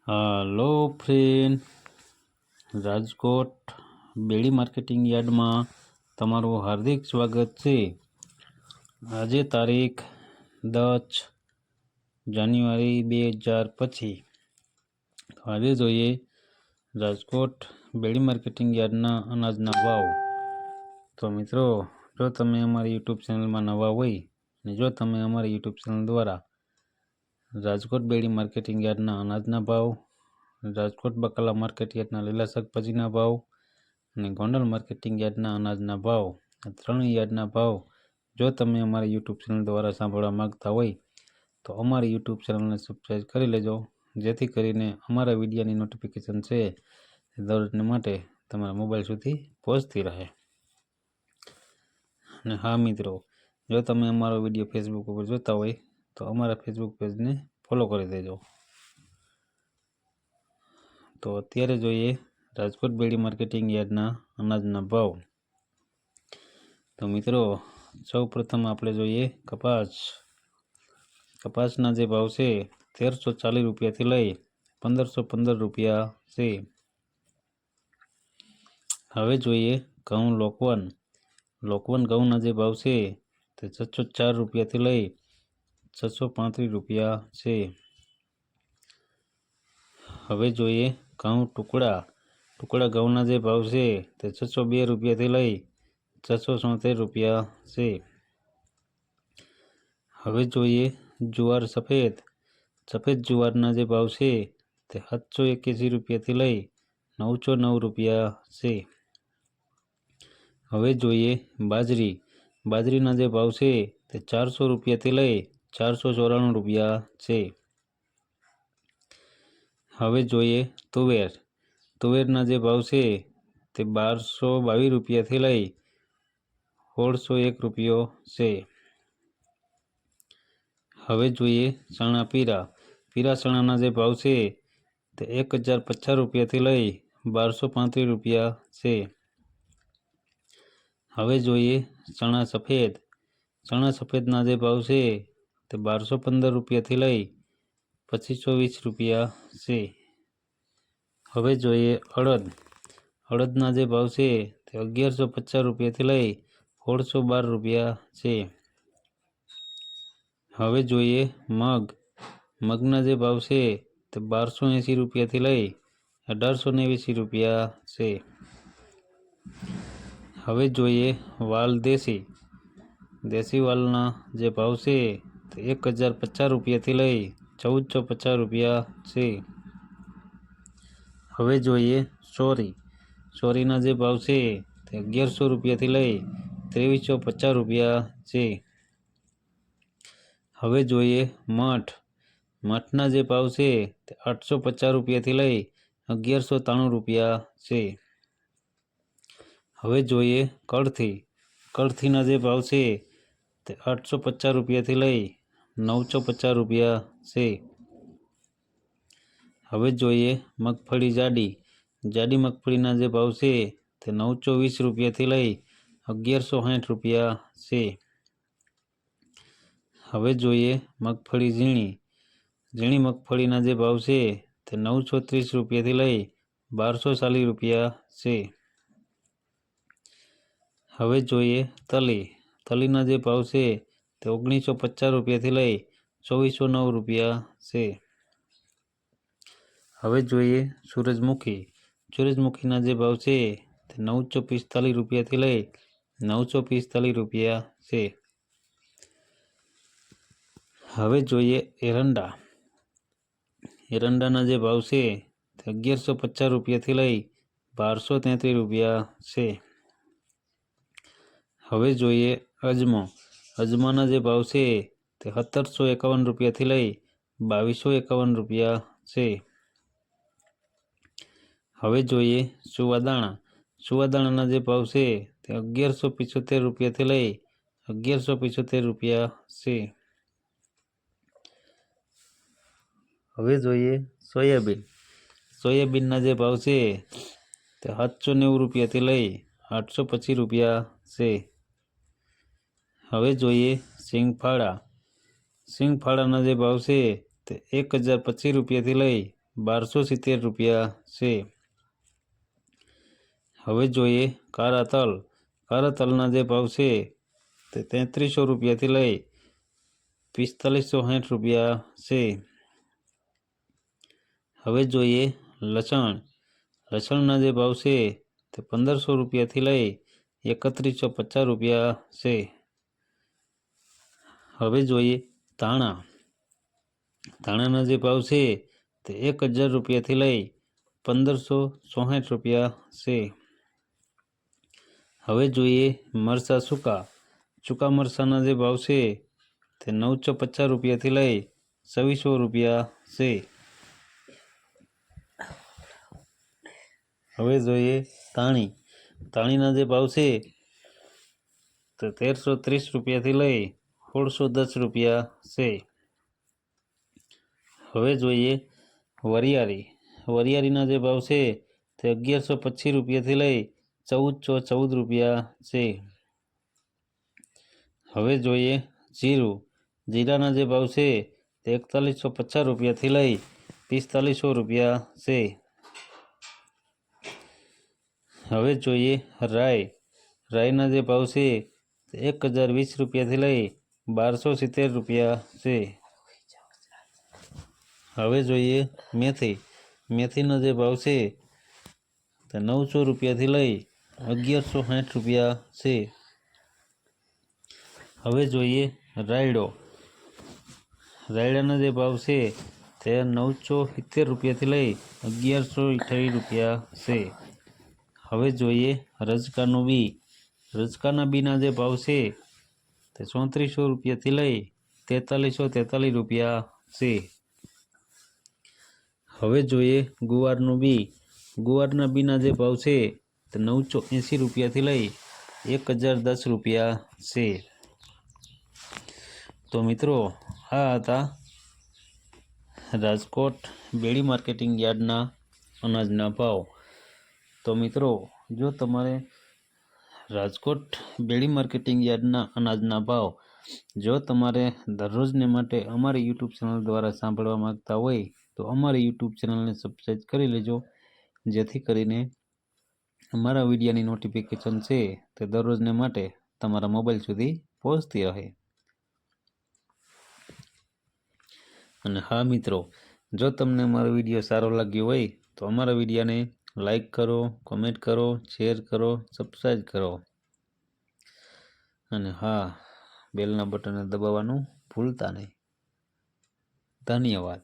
Hello friend, Rajkot બેડી marketing યાર્ડમાં તમારું હાર્દિક સ્વાગત છે। આજે તારીખ 10 જાન્યુઆરી 2025। આજે જોઈએ રાજકોટ બેડી માર્કેટિંગ યાર્ડના અનાજના ભાવ। તો મિત્રો, જો તમે અમારી યુટ્યુબ ચેનલમાં નવા હોય અને જો તમે અમારી યુટ્યુબ ચેનલ દ્વારા રાજકોટ બેડી માર્કેટિંગ યાર્ડના અનાજના ભાવ, રાજકોટ બકાલા માર્કેટ યાર્ડના લીલા શાકભાજીના ભાવ અને ગોંડલ માર્કેટિંગ યાર્ડના અનાજના ભાવ, આ ત્રણ યાર્ડના ભાવ જો તમે અમારી યુટ્યુબ ચેનલ દ્વારા સાંભળવા માંગતા હોય તો અમારી યુટ્યુબ ચેનલને સબસ્ક્રાઈબ કરી લેજો, જેથી કરીને અમારા વિડીયોની નોટિફિકેશન છે એ દરરોજને માટે તમારા મોબાઈલ સુધી પહોંચતી રહે। અને હા મિત્રો, જો તમે અમારો વિડીયો ફેસબુક ઉપર જોતા હોય તો અમારા ફેસબુક પેજને ફોલો કરી દેજો। તો અત્યારે જોઈએ રાજકોટ બેડી માર્કેટિંગ યાર્ડના અનાજના ભાવ। તો મિત્રો, સૌ પ્રથમ આપણે જોઈએ કપાસના જે ભાવ છે 1340 રૂપિયાથી લઈ 1515 રૂપિયા છે। હવે જોઈએ ઘઉં લોકવન ઘઉંના જે ભાવ છે તે 604 રૂપિયાથી લઈ 635 રૂપિયા છે। હવે જોઈએ ઘઉં ટુકડા ઘઉંના જે ભાવ છે તે 602 રૂપિયાથી લઈ 676 રૂપિયા છે। હવે જોઈએ જુવાર સફેદ જુવારના જે ભાવ છે તે 781 રૂપિયાથી લઈ 909 રૂપિયા છે। હવે જોઈએ બાજરીના જે ભાવ છે તે 400 રૂપિયાથી લઈ 494 રૂપિયા છે। હવે જોઈએ તુવેરના જે ભાવ છે તે 1222 રૂપિયાથી લઈ 1601 રૂપિયો છે। હવે જોઈએ ચણા પીરા ચણાના જે ભાવ છે તે 1050 રૂપિયાથી લઈ 1235 રૂપિયા છે। હવે જોઈએ ચણા સફેદના જે ભાવ છે તે 1215 રૂપિયાથી લઈ 2520 રૂપિયા છે। હવે જોઈએ અડદના જે ભાવ છે તે 1150 રૂપિયાથી લઈ 1612 રૂપિયા છે। હવે જોઈએ મગના જે ભાવ છે તે 1280 રૂપિયાથી લઈ 1880 રૂપિયા છે। હવે જોઈએ વાલ દેશી વાલના જે ભાવ છે તે 1050 રૂપિયાથી લઈ 1450 રૂપિયા છે। હવે જોઈએ ચોરીના જે ભાવ છે તે 1100 રૂપિયાથી લઈ 2350 રૂપિયા છે। હવે જોઈએ મઠના જે ભાવ છે તે 850 રૂપિયાથી લઈ 1193 રૂપિયા છે। હવે જોઈએ કળથીના જે ભાવ છે તે 850 રૂપિયાથી લઈ 950 રૂપિયા છે। હવે જોઈએ મગફળી જાડી મગફળીના જે ભાવ છે તે 920 રૂપિયાથી લઈ 1160 રૂપિયા છે। હવે જોઈએ મગફળી ઝીણી મગફળીના જે ભાવ છે તે 930 રૂપિયાથી લઈ 1240 રૂપિયા છે। હવે જોઈએ તલીના જે ભાવ છે તે 1950 રૂપિયાથી લઈ 2409 રૂપિયા છે। હવે જોઈએ સૂરજમુખીના જે ભાવ છે તે 945 રૂપિયાથી લઈ 945 રૂપિયા છે। હવે જોઈએ એરંડાના જે ભાવ છે તે 1150 રૂપિયાથી લઈ 1233 રૂપિયા છે। હવે જોઈએ અજમાના જે ભાવ છે તે 1751 રૂપિયાથી લઈ 2251 રૂપિયા છે। હવે જોઈએ સુવાદાણાના જે ભાવ છે તે 1175 રૂપિયાથી લઈ 1175 રૂપિયા છે। હવે જોઈએ સોયાબીનના જે ભાવ છે તે 790 રૂપિયાથી લઈ 825 રૂપિયા છે। હવે જોઈએ સિંગફાળાના જે ભાવ છે તે 1025 રૂપિયાથી લઈ 1270 રૂપિયા છે। હવે જોઈએ કાળા તલ। કાળા તલના જે ભાવ છે તે 3300 રૂપિયાથી લઈ 4560 રૂપિયા છે। હવે જોઈએ લસણ। લસણના જે ભાવ છે તે 1500 રૂપિયાથી લઈ 3150 રૂપિયા છે। હવે જોઈએ ધાણા। ધાણાના જે ભાવ છે તે 1000 રૂપિયાથી લઈ 1564 રૂપિયા છે। હવે જોઈએ મરચાં સૂકા। સૂકા મરચાંના જે ભાવ છે તે 950 રૂપિયાથી લઈ 2600 રૂપિયા છે। હવે જોઈએ ધાણી। ધાણીના જે ભાવ છે તે 1330 રૂપિયાથી લઈ 1610 રૂપિયા છે। હવે જોઈએ વરિયાળી। વરિયાળીના જે ભાવ છે તે 1125 રૂપિયાથી લઈ 1414 રૂપિયા છે। હવે જોઈએ જીરું। જીરાના જે ભાવ છે તે 4150 રૂપિયાથી લઈ 4500 રૂપિયા છે। હવે જોઈએ રાઈ। રાઈના જે ભાવ છે તે 1020 રૂપિયાથી લઈ 1270 રૂપિયા છે। હવે જોઈએ મેથી। મેથીનો જે ભાવ છે તે 900 રૂપિયાથી લઈ 1160 રૂપિયા છે। હવે જોઈએ રાયડો। રાયડાના જે ભાવ છે તે 970 રૂપિયાથી લઈ 1128 રૂપિયા છે। હવે જોઈએ રજકાનું બી। રજકાના બીના જે ભાવ છે તે 3400 રૂપિયાથી લઈ 4343 રૂપિયા છે। હવે જોઈએ ગુવારનું બી। ગુવારના બીના જે ભાવ છે તે 980 રૂપિયાથી લઈ 1010 રૂપિયા છે। તો મિત્રો આ હતા રાજકોટ બેડી માર્કેટિંગ યાર્ડના અનાજના ભાવ। તો મિત્રો જો તમારે રાજકોટ બેડી માર્કેટિંગ યાર્ડના અનાજના ભાવ જો તમારે દરરોજને માટે અમારી યુટ્યુબ ચેનલ દ્વારા સાંભળવા માંગતા હોય તો અમારી યુટ્યુબ ચેનલને સબસ્ક્રાઈબ કરી લેજો, જેથી કરીને અમારા વિડીયોની નોટિફિકેશન છે તે દરરોજને માટે તમારા મોબાઈલ સુધી પહોંચતી રહે। અને હા મિત્રો, જો તમને અમારો વિડીયો સારો લાગ્યો હોય તો અમારા વિડીયોને લાઈક કરો, કોમેન્ટ કરો, શેર કરો, સબસ્ક્રાઈબ કરો અને હા, બેલના બટનને દબાવવાનું ભૂલતા નહીં। ધન્યવાદ।